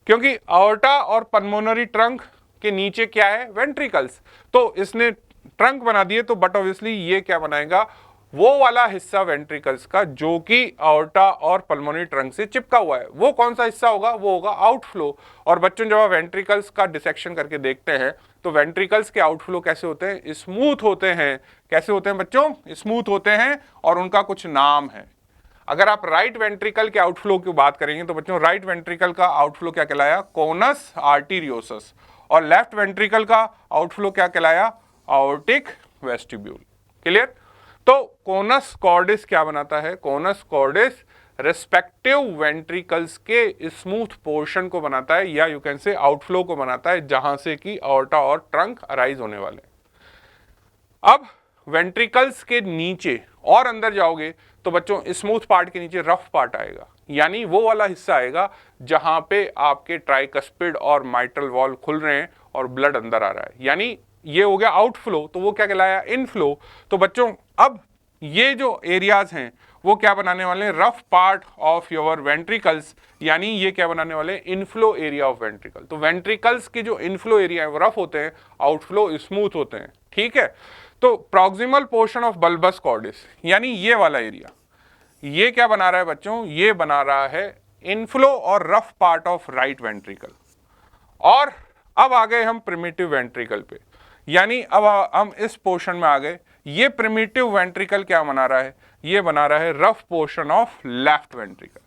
क्योंकि आयोर्टा और पल्मोनरी ट्रंक के नीचे क्या है? वेंट्रिकल्स। तो इसने ट्रंक बना दिए, तो बट ऑब्वियसली ये क्या बनाएगा? वो वाला हिस्सा वेंट्रिकल्स का जो कि आयोर्टा और पल्मोनरी ट्रंक से चिपका हुआ है, वो कौन सा हिस्सा होगा? वो होगा आउटफ्लो। और बच्चों जब आप वेंट्रिकल्स का डिसेक्शन करके देखते हैं तो वेंट्रिकल्स के आउटफ्लो कैसे होते हैं? स्मूथ होते हैं। कैसे होते हैं बच्चों? स्मूथ होते हैं, और उनका कुछ नाम है। अगर आप राइट वेंट्रिकल के आउटफ्लो की बात करेंगे तो बच्चों राइट वेंट्रिकल का आउटफ्लो क्या कहलाया? Conus arteriosus. और लेफ्ट वेंट्रिकल का आउटफ्लो क्या कहलाया? आयोर्टिक वेस्टिब्यूल। क्लियर? तो कोनस कॉर्डिस क्या बनाता है? कोनस कॉर्डिस रिस्पेक्टिव वेंट्रिकल्स के स्मूथ पोर्शन को बनाता है, या यू कैन से आउटफ्लो को बनाता है, जहां से कि आयोर्टा और ट्रंक अराइज होने वाले। अब वेंट्रिकल्स के नीचे और अंदर जाओगे तो बच्चों स्मूथ पार्ट के नीचे रफ पार्ट आएगा, यानी वो वाला हिस्सा आएगा जहां पे आपके ट्राइकस्पिड और माइट्रल वॉल खुल रहे हैं और ब्लड अंदर आ रहा है, यानी ये हो गया आउटफ्लो। तो वो क्या कहलाया? इनफ्लो। तो बच्चों अब ये जो एरियाज हैं वो क्या बनाने वाले हैं? Rough part of your ventricles, यानी ये क्या बनाने वाले हैं? Inflow area of ventricle. तो वेंट्रिकल्स के जो इनफ्लो एरिया है वो रफ होते हैं, आउटफ्लो स्मूथ होते हैं। ठीक है? तो प्रॉक्सिमल पोर्शन ऑफ बल्बस कॉर्डिस, यानी ये वाला एरिया, ये क्या बना रहा है बच्चों, ये बना रहा है इनफ्लो और rough part of right ventricle. और अब आ गए हम प्रिमिटिव वेंट्रिकल पे, यानी अब हम इस पोर्शन में आ गए। ये प्रिमिटिव वेंट्रिकल क्या बना रहा है, ये बना रहा है rough portion of left ventricle.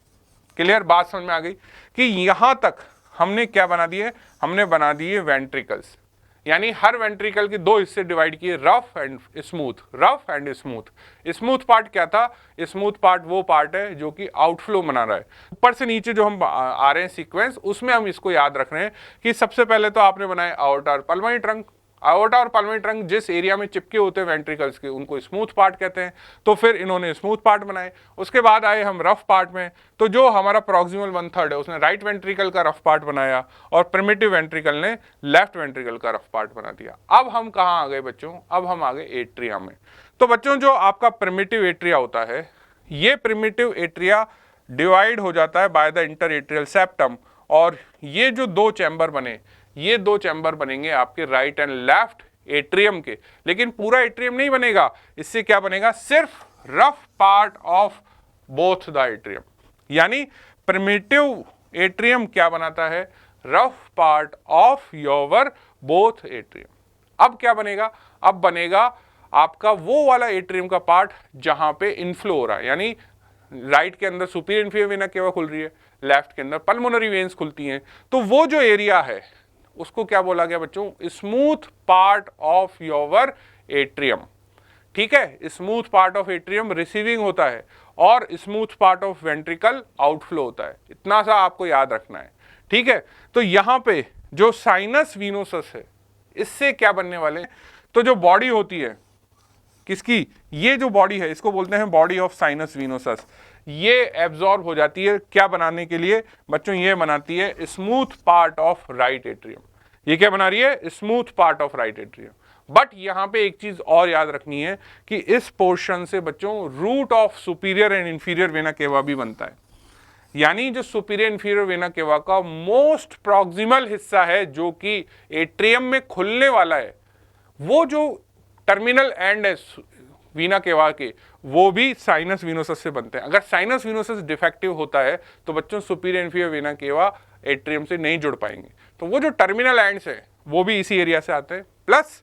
Clear, बात समझ में आ गई कि यहां तक हमने क्या बना दिए, हमने बना दिए वेंट्रिकल्स, यानी हर वेंट्रिकल के दो हिस्से डिवाइड किए, rough and smooth. Rough and smooth, smooth part क्या था, स्मूथ पार्ट वो पार्ट है जो कि आउटफ्लो बना रहा है। ऊपर से नीचे जो हम आ रहे हैं सीक्वेंस, उसमें हम इसको याद रख रहे हैं कि सबसे पहले तो आपने बनाया आउटर और पल्मोनरी ट्रंक। आयोटा और पल्मोनरी ट्रंक जिस एरिया में चिपके होते हैं वेंट्रिकल्स के, उनको स्मूथ पार्ट कहते हैं। तो फिर इन्होंने स्मूथ पार्ट बनाए। उसके बाद आए हम रफ पार्ट में, तो जो हमारा प्रॉक्सिमल 1/3 है उसने राइट वेंट्रिकल का रफ पार्ट बनाया और प्रिमिटिव वेंट्रिकल ने लेफ्ट वेंट्रिकल का रफ पार्ट बना दिया। अब हम कहाँ आ गए बच्चों, अब हम आ गए एट्रिया में। तो बच्चों जो आपका प्रिमिटिव एट्रिया होता है, ये प्रिमिटिव एट्रिया डिवाइड हो जाता है by the inter atrial septum, और ये जो दो चैम्बर बने, ये दो चैम्बर बनेंगे आपके राइट एंड लेफ्ट एट्रियम के। लेकिन पूरा एट्रियम नहीं बनेगा, इससे क्या बनेगा, सिर्फ rough part of both the atrium. यानी प्रिमिटिव एट्रियम क्या बनाता है, rough part of your both atrium. अब क्या बनेगा, अब बनेगा आपका वो वाला एट्रियम का पार्ट जहां पे इनफ्लो हो रहा है, यानी राइट के अंदर सुपीरियर इन्फीरियर वेना केवा खुल रही है, लेफ्ट के अंदर पल्मोनरी वेन्स खुलती हैं। तो वो जो एरिया है उसको क्या बोला गया बच्चों, smooth part of your atrium. ठीक है, smooth part of atrium receiving होता है और smooth part of ventricle outflow होता है। इतना सा आपको याद रखना है। ठीक है, तो यहां पे जो साइनस वीनोसस है, इससे क्या बनने वाले हैं, तो जो बॉडी होती है किसकी, ये जो बॉडी है इसको बोलते हैं बॉडी ऑफ साइनस वीनोसस। ये एब्जॉर्ब हो जाती है क्या बनाने के लिए बच्चों, ये बनाती है smooth part of right atrium. ये क्या बना रही है, smooth part of right atrium. But यहां पे एक चीज और याद रखनी है कि इस पोर्शन से बच्चों root of superior and inferior vena cava भी बनता है। यानी जो सुपीरियर इंफीरियर वेना केवा का मोस्ट प्रॉक्सिमल हिस्सा है जो कि एट्रियम में खुलने वाला है, वो जो टर्मिनल एंड है वीना केवा के, वो भी साइनस वीनोसस से बनते हैं। अगर साइनस वीनोसस डिफेक्टिव होता है तो बच्चों सुपीरियर इंफीरियर वेना केवा एट्रियम से नहीं जुड़ पाएंगे। तो वो जो टर्मिनल एंड्स है वो भी इसी एरिया से आते हैं। प्लस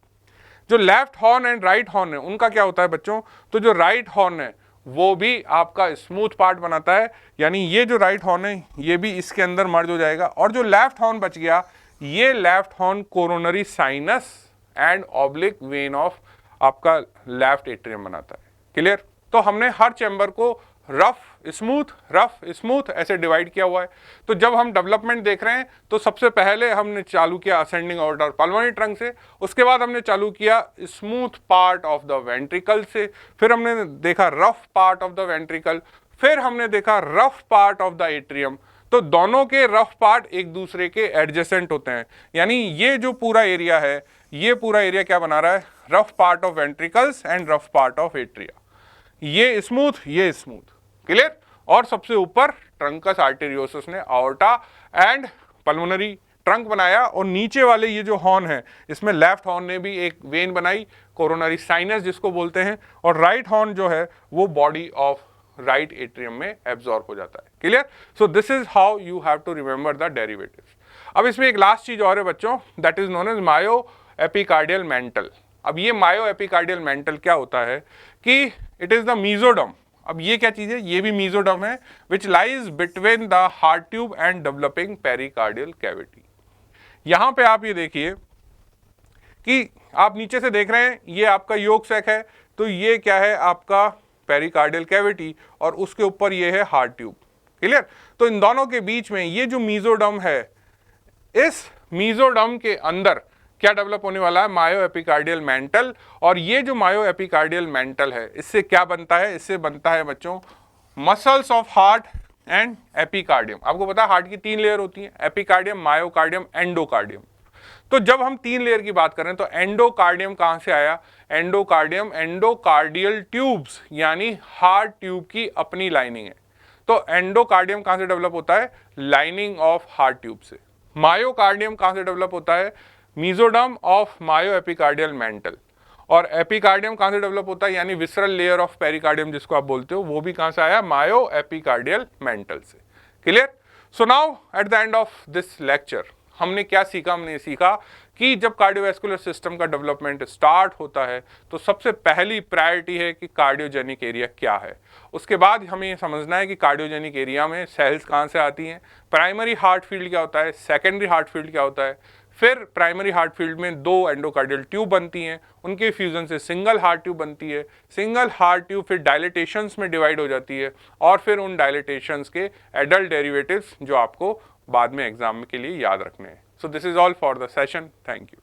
जो left horn and right horn है उनका क्या होता है बच्चों, तो जो राइट हॉर्न है वो भी आपका स्मूथ पार्ट बनाता है, यानी ये जो राइट हॉर्न है ये भी इसके अंदर मर्ज हो जाएगा। और जो लेफ्ट हॉर्न बच गया, ये left horn coronary sinus and oblique when of आपका लेफ्ट एट्रियम बनाता है। क्लियर, तो हमने हर चैम्बर को रफ स्मूथ ऐसे डिवाइड किया हुआ है। तो जब हम डेवलपमेंट देख रहे हैं तो सबसे पहले हमने चालू किया असेंडिंग ऑर्डर पल्मोनरी ट्रंक से, उसके बाद हमने चालू किया smooth part of the ventricle से, फिर हमने देखा rough part of the ventricle, फिर हमने देखा rough part of the atrium. तो दोनों के रफ पार्ट एक दूसरे के एडजेसेंट होते हैं, यानी ये जो पूरा एरिया है, ये पूरा एरिया क्या बना रहा है, rough part of ventricles and rough part of atria. ये स्मूथ, ये स्मूथ। क्लियर, और सबसे ऊपर ट्रंकस आर्टेरियोसस ने आयोर्टा एंड पल्मोनरी ट्रंक बनाया, और नीचे वाले ये जो हॉर्न है इसमें लेफ्ट हॉर्न ने भी एक वेन बनाई कोरोनरी साइनस जिसको बोलते हैं, और राइट हॉर्न जो है वो बॉडी ऑफ राइट एट्रियम में एब्जॉर्ब हो जाता है। Clear, so this is how you have to remember the derivatives. अब इसमें एक लास्ट चीज और है बच्चों, that is known as myo epicardial mantle. अब ये मायो एपिकार्डियल मेंटल क्या होता है कि इट इज द मीजोडम। अब ये क्या चीज है, ये भी मीजोडम है which lies between the heart tube and developing pericardial cavity. यहां पे आप ये देखिए कि आप नीचे से देख रहे हैं ये आपका योग सैक है, तो ये क्या है आपका पेरिकार्डियल कैविटी, और उसके ऊपर ये है हार्ट ट्यूब। क्लियर, तो इन दोनों के बीच में ये जो मीजोडम है, इस मीजोडम के अंदर क्या डेवलप होने वाला है, मायो एपिकार्डियल मेंटल। और ये जो मायो एपिकार्डियल मेंटल है इससे क्या बनता है, इससे बनता है बच्चों muscles of heart and epicardium. आपको पता है हार्ट की 3 लेयर होती हैं, एपिकार्डियम, मायोकार्डियम, एंडोकार्डियम। तो जब हम 3 लेयर की बात करें तो एंडोकार्डियम कहां से आया, एंडोकार्डियम एंडोकार्डियल ट्यूब्स, यानी हार्ट ट्यूब की अपनी लाइनिंग है। तो एंडोकार्डियम कहां से डेवलप होता है, लाइनिंग ऑफ हार्ट ट्यूब से। मायोकार्डियम कहां से डेवलप होता है, mesoderm of myo epicardial mantle. और एपिकार्डियम कहाँ से डेवलप होता है, यानी विसरल लेयर ऑफ पेरिकार्डियम जिसको आप बोलते हो, वो भी कहाँ से आया, मायो एपिकार्डियल मेंटल से। Clear. So now at the end of this lecture हमने क्या सीखा, हमने सीखा कि जब कार्डियोवैस्कुलर सिस्टम का डेवलपमेंट स्टार्ट होता है तो सबसे पहली प्रायोरिटी है कि कार्डियोजेनिक एरिया क्या है। उसके बाद हमें ये समझना है कि कार्डियोजेनिक एरिया में सेल्स कहाँ से आती हैं, प्राइमरी हार्ट फील्ड क्या होता है, सेकेंडरी हार्ट फील्ड क्या होता है, फिर प्राइमरी हार्ट फील्ड में दो एंडोकार्डियल ट्यूब बनती हैं, उनके फ्यूजन से सिंगल हार्ट ट्यूब बनती है, सिंगल हार्ट ट्यूब फिर डायलिटेशंस में डिवाइड हो जाती है, और फिर उन डायलिटेशंस के एडल्ट डेरिवेटिव्स जो आपको बाद में एग्जाम के लिए याद रखने हैं। सो this is all for the session, thank you.